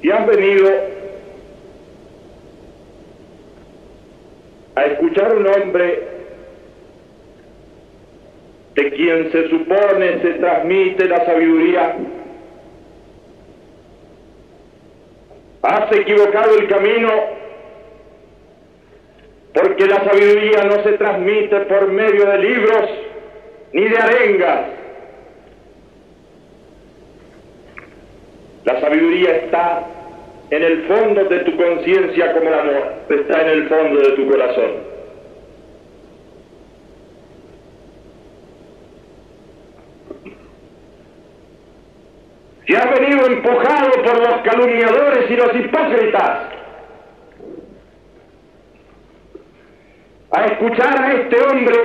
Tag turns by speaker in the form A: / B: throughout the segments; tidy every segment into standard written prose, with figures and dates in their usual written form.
A: Y has venido a escuchar a un hombre de quien se supone se transmite la sabiduría. Has equivocado el camino, porque la sabiduría no se transmite por medio de libros ni de arengas. La sabiduría está en el fondo de tu conciencia como el amor, está en el fondo de tu corazón. Si has venido empujado por los calumniadores y los hipócritas a escuchar a este hombre,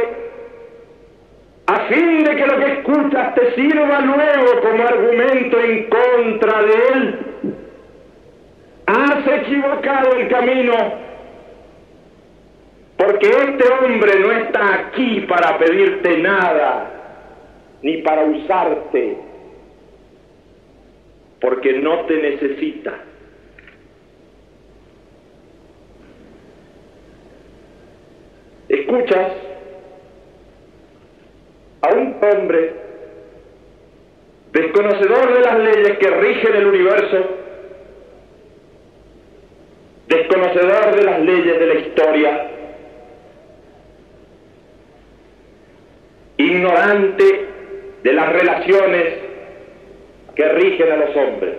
A: a fin de que lo que escuchas te sirva luego como argumento en contra de él, has equivocado el camino, porque este hombre no está aquí para pedirte nada, ni para usarte, porque no te necesita. Escuchas a un hombre desconocedor de las leyes que rigen el universo, desconocedor de las leyes de la historia, ignorante de las relaciones que rigen a los hombres.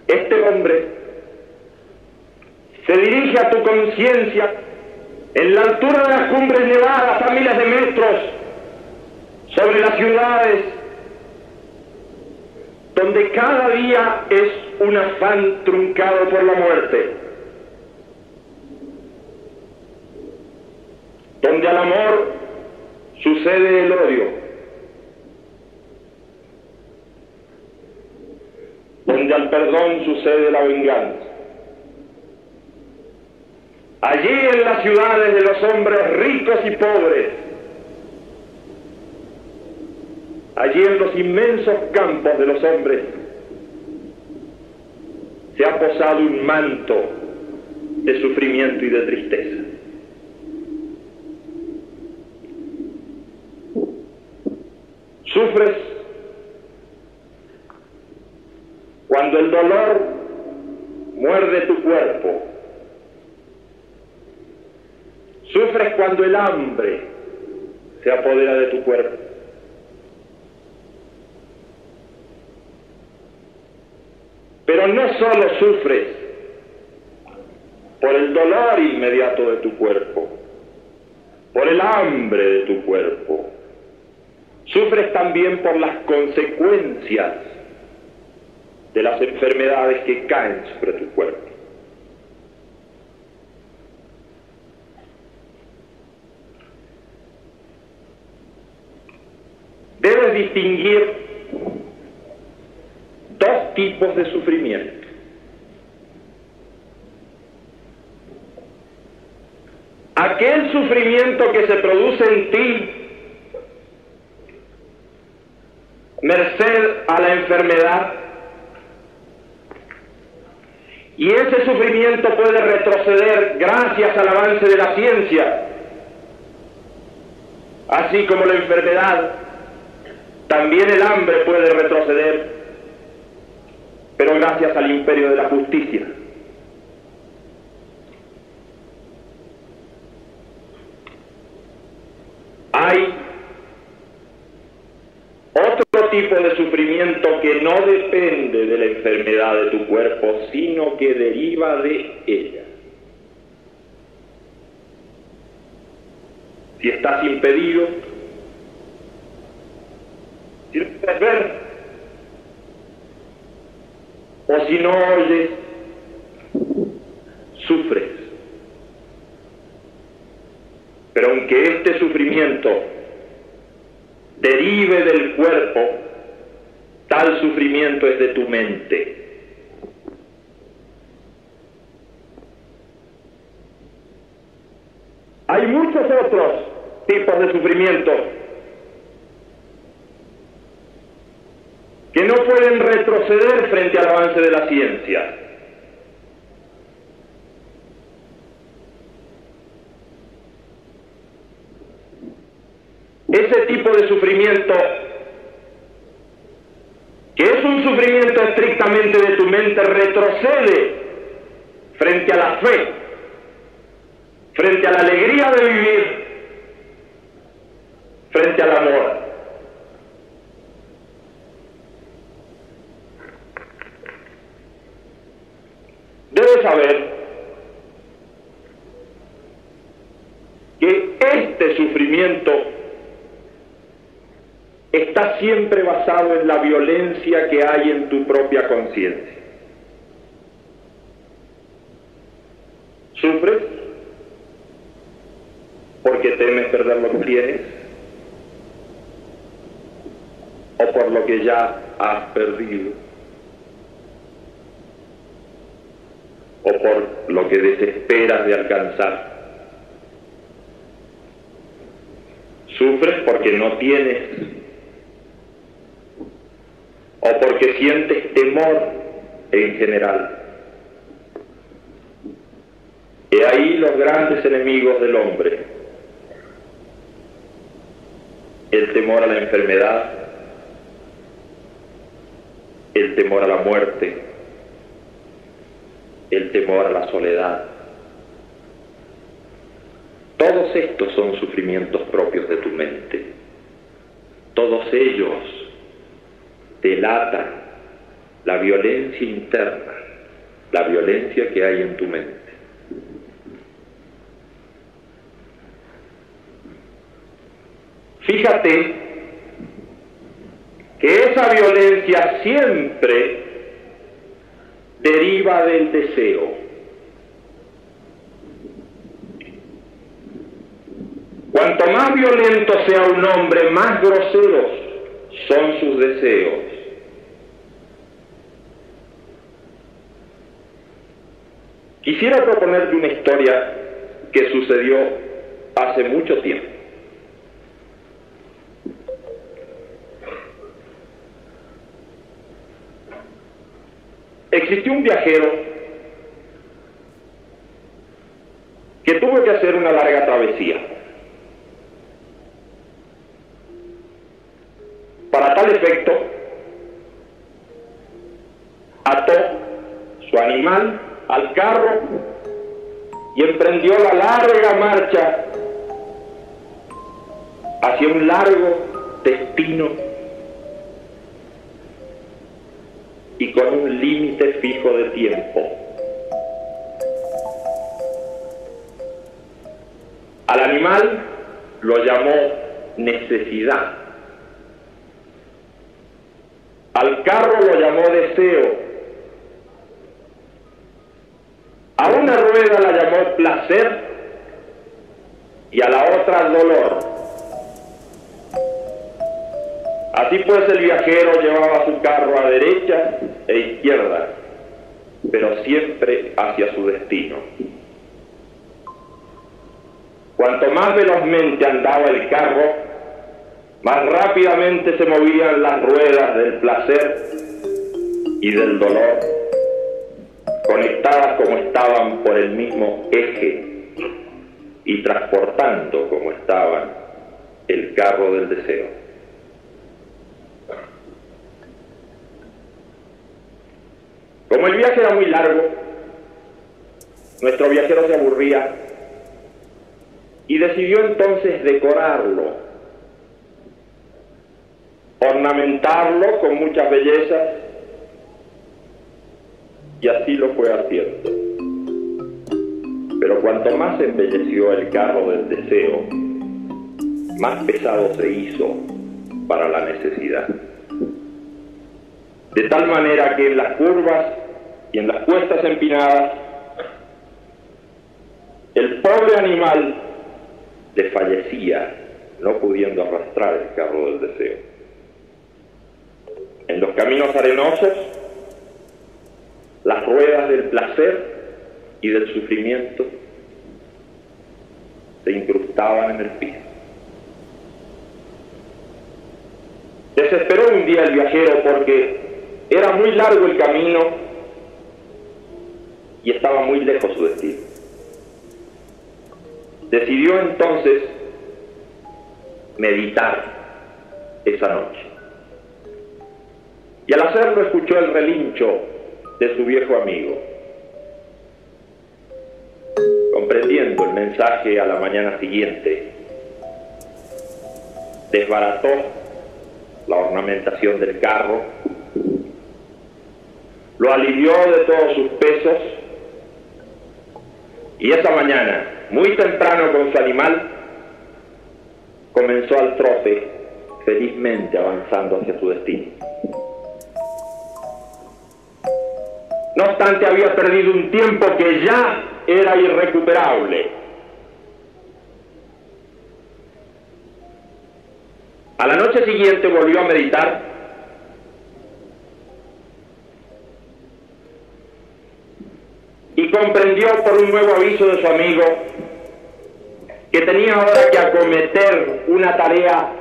A: Este hombre se dirige a tu conciencia en la altura de las cumbres nevadas a miles de metros sobre las ciudades, donde cada día es un afán truncado por la muerte, donde al amor sucede el odio, donde al perdón sucede la venganza. Allí en las ciudades de los hombres ricos y pobres, allí en los inmensos campos de los hombres, se ha posado un manto de sufrimiento y de tristeza. Sufres cuando el dolor muerde tu cuerpo. Sufres cuando el hambre se apodera de tu cuerpo. Pero no solo sufres por el dolor inmediato de tu cuerpo, por el hambre de tu cuerpo, sufres también por las consecuencias de las enfermedades que caen sobre tu cuerpo. Debes distinguir dos tipos de sufrimiento. Aquel sufrimiento que se produce en ti merced a la enfermedad, y ese sufrimiento puede retroceder gracias al avance de la ciencia, así como la enfermedad. También el hambre puede retroceder, pero gracias al imperio de la justicia. Hay otro tipo de sufrimiento que no depende de la enfermedad de tu cuerpo, sino que deriva de ella. Si estás impedido, si no puedes ver, o si no oyes, sufres. Pero aunque este sufrimiento derive del cuerpo, tal sufrimiento es de tu mente. Hay muchos otros tipos de sufrimiento que no pueden retroceder frente al avance de la ciencia. Ese tipo de sufrimiento, que es un sufrimiento estrictamente de tu mente, retrocede frente a la fe, frente a la alegría de vivir, frente al amor. Debes saber que este sufrimiento está siempre basado en la violencia que hay en tu propia conciencia. Sufres porque temes perder lo que tienes o por lo que ya has perdido o por lo que desesperas de alcanzar. Sufres porque no tienes o porque sientes temor en general. He ahí los grandes enemigos del hombre: el temor a la enfermedad, el temor a la muerte, el temor a la soledad. Todos estos son sufrimientos propios de tu mente. Todos ellos delatan la violencia interna, la violencia que hay en tu mente. Fíjate que esa violencia siempre deriva del deseo. Cuanto más violento sea un hombre, más groseros son sus deseos. Quisiera proponerte una historia que sucedió hace mucho tiempo. Existió un viajero que tuvo que hacer una larga travesía. Para tal efecto, ató su animal al carro y emprendió la larga marcha hacia un largo destino y con un límite fijo de tiempo. Al animal lo llamó necesidad. Al carro lo llamó deseo. A una rueda la llamó placer y a la otra dolor. Así pues, el viajero llevaba su carro a derecha e izquierda, pero siempre hacia su destino. Cuanto más velozmente andaba el carro, más rápidamente se movían las ruedas del placer y del dolor, conectadas como estaban por el mismo eje y transportando como estaban el carro del deseo. Como el viaje era muy largo, nuestro viajero se aburría y decidió entonces decorarlo, ornamentarlo con muchas bellezas, y así lo fue haciendo. Pero cuanto más embelleció el carro del deseo, más pesado se hizo para la necesidad. De tal manera que en las curvas y en las cuestas empinadas, el pobre animal desfallecía, no pudiendo arrastrar el carro del deseo. En los caminos arenosos, las ruedas del placer y del sufrimiento se incrustaban en el piso. Desesperó un día el viajero porque era muy largo el camino y estaba muy lejos su destino. Decidió entonces meditar esa noche. Y al hacerlo escuchó el relincho de su viejo amigo. Comprendiendo el mensaje, a la mañana siguiente desbarató la ornamentación del carro, lo alivió de todos sus pesos y esa mañana, muy temprano con su animal, comenzó al trote, felizmente avanzando hacia su destino. No obstante, había perdido un tiempo que ya era irrecuperable. A la noche siguiente volvió a meditar y comprendió por un nuevo aviso de su amigo que tenía ahora que acometer una tarea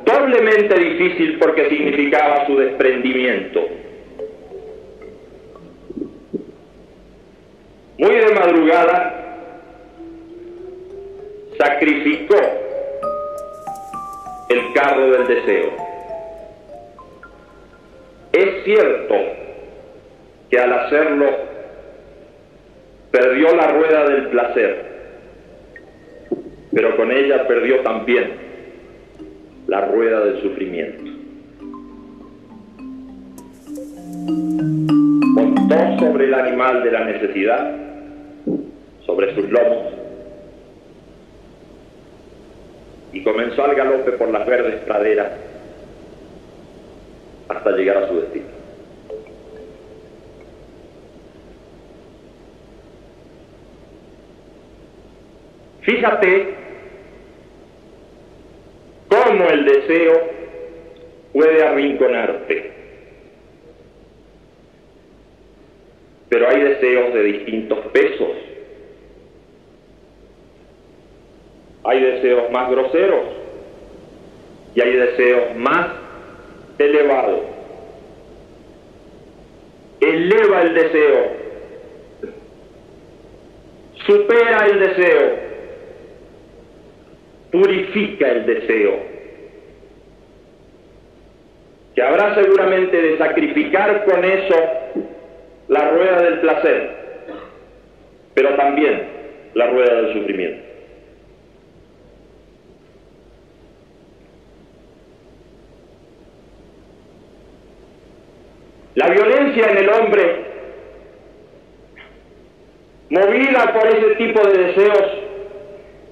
A: doblemente difícil porque significaba su desprendimiento. Muy de madrugada sacrificó el carro del deseo. Es cierto que al hacerlo perdió la rueda del placer, pero con ella perdió también la rueda del sufrimiento. Montó sobre el animal de la necesidad, sobre sus lomos, y comenzó al galope por las verdes praderas hasta llegar a su destino. Fíjate cómo el deseo puede arrinconarte. Pero hay deseos de distintos pesos. Hay deseos más groseros y hay deseos más elevados. Eleva el deseo, supera el deseo, purifica el deseo, que habrá seguramente de sacrificar con eso la rueda del placer, pero también la rueda del sufrimiento. La violencia en el hombre, movida por ese tipo de deseos,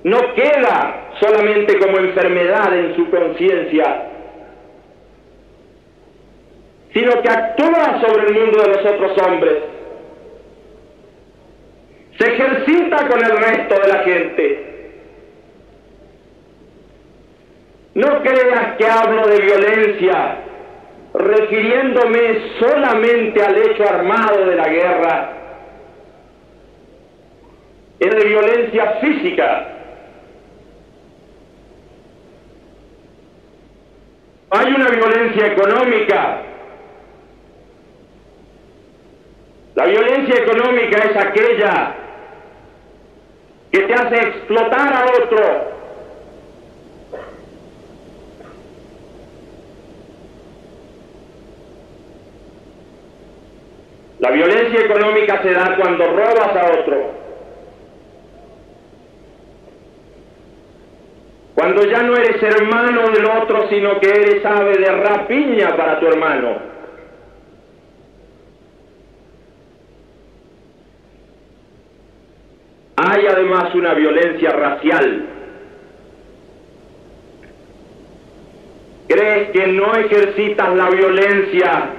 A: no queda solamente como enfermedad en su conciencia, sino que actúa sobre el mundo de los otros hombres, se ejercita con el resto de la gente. No creas que hablo de violencia refiriéndome solamente al hecho armado de la guerra. Es de violencia física. Hay una violencia económica. La violencia económica es aquella que te hace explotar a otro. La violencia económica se da cuando robas a otro, cuando ya no eres hermano del otro, sino que eres ave de rapiña para tu hermano. Hay además una violencia racial. ¿Crees que no ejercitas la violencia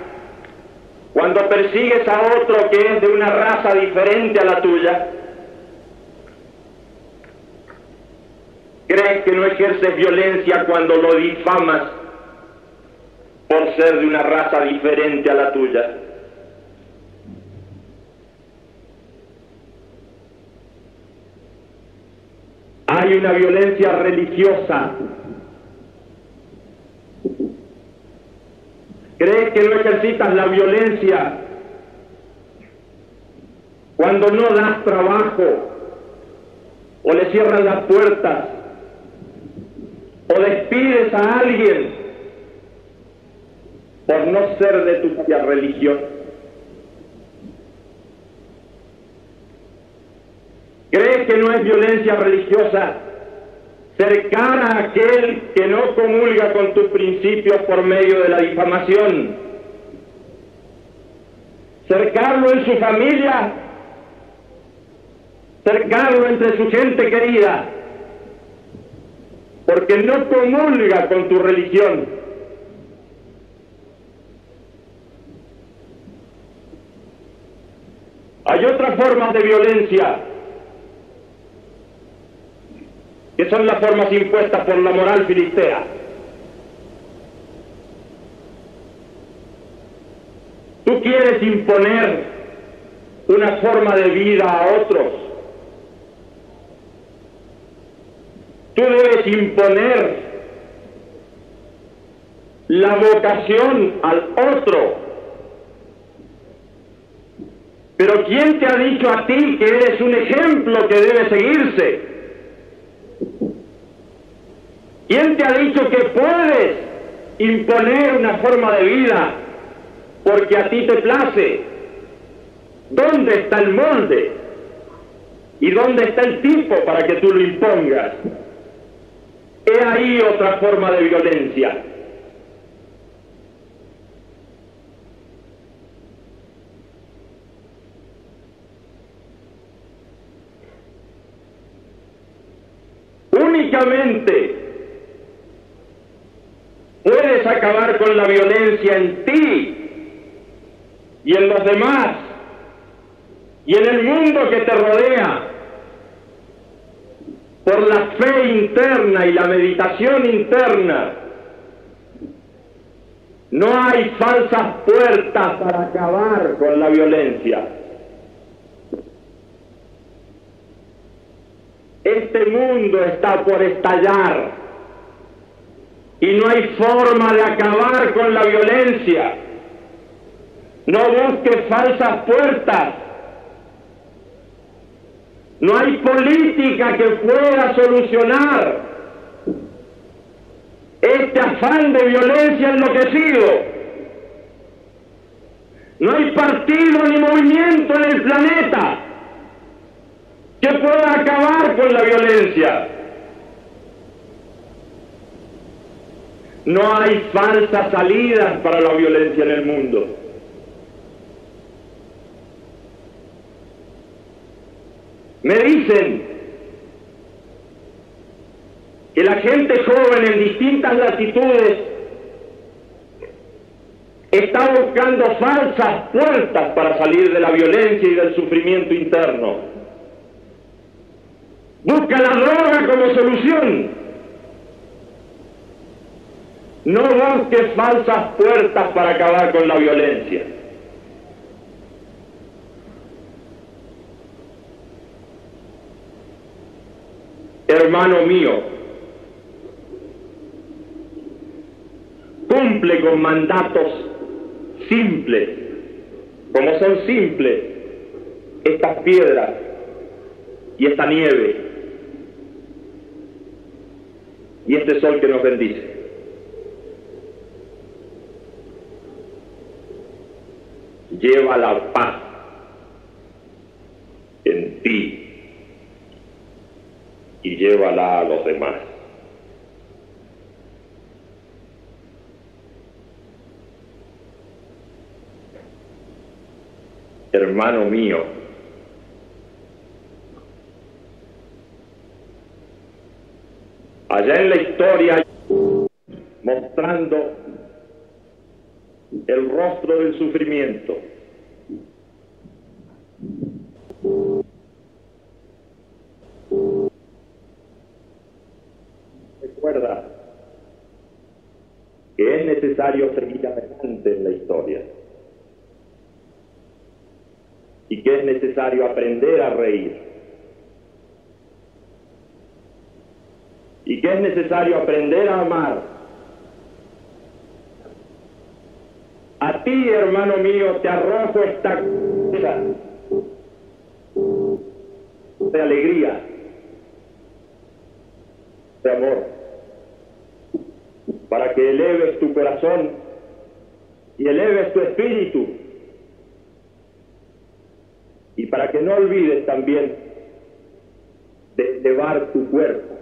A: cuando persigues a otro que es de una raza diferente a la tuya? ¿Crees que no ejerces violencia cuando lo difamas por ser de una raza diferente a la tuya? Hay una violencia religiosa. que no ejercitas la violencia cuando no das trabajo, o le cierras las puertas, o despides a alguien por no ser de tu propia religión. ¿Crees que no es violencia religiosa cercar a aquel que no comulga con tus principios por medio de la difamación? Cercarlo en su familia, cercarlo entre su gente querida, porque no comulga con tu religión. Hay otras formas de violencia, que son las formas impuestas por la moral filistea. Tú quieres imponer una forma de vida a otros. Tú debes imponer la vocación al otro. Pero ¿quién te ha dicho a ti que eres un ejemplo que debe seguirse? ¿Quién te ha dicho que puedes imponer una forma de vida porque a ti te place? ¿Dónde está el molde? ¿Y dónde está el tipo para que tú lo impongas? He ahí otra forma de violencia. Únicamente puedes acabar con la violencia en ti y en los demás y en el mundo que te rodea por la fe interna y la meditación interna. No hay falsas puertas para acabar con la violencia. Este mundo está por estallar y no hay forma de acabar con la violencia. No busques falsas puertas. No hay política que pueda solucionar este afán de violencia enloquecido. No hay partido ni movimiento en el planeta que pueda acabar con la violencia. No hay falsas salidas para la violencia en el mundo. Me dicen que la gente joven en distintas latitudes está buscando falsas puertas para salir de la violencia y del sufrimiento interno. Busca la droga como solución. No busques falsas puertas para acabar con la violencia. Hermano mío, cumple con mandatos simples, como son simples estas piedras y esta nieve y este sol que nos bendice. Lleva la paz en ti y llévala a los demás. Hermano mío, allá en la historia, mostrando el rostro del sufrimiento, recuerda que es necesario seguir adelante en la historia y que es necesario aprender a reír y que es necesario aprender a amar, a A ti, hermano mío, te arrojo esta cosa de alegría, de amor, para que eleves tu corazón y eleves tu espíritu, y para que no olvides también de elevar tu cuerpo.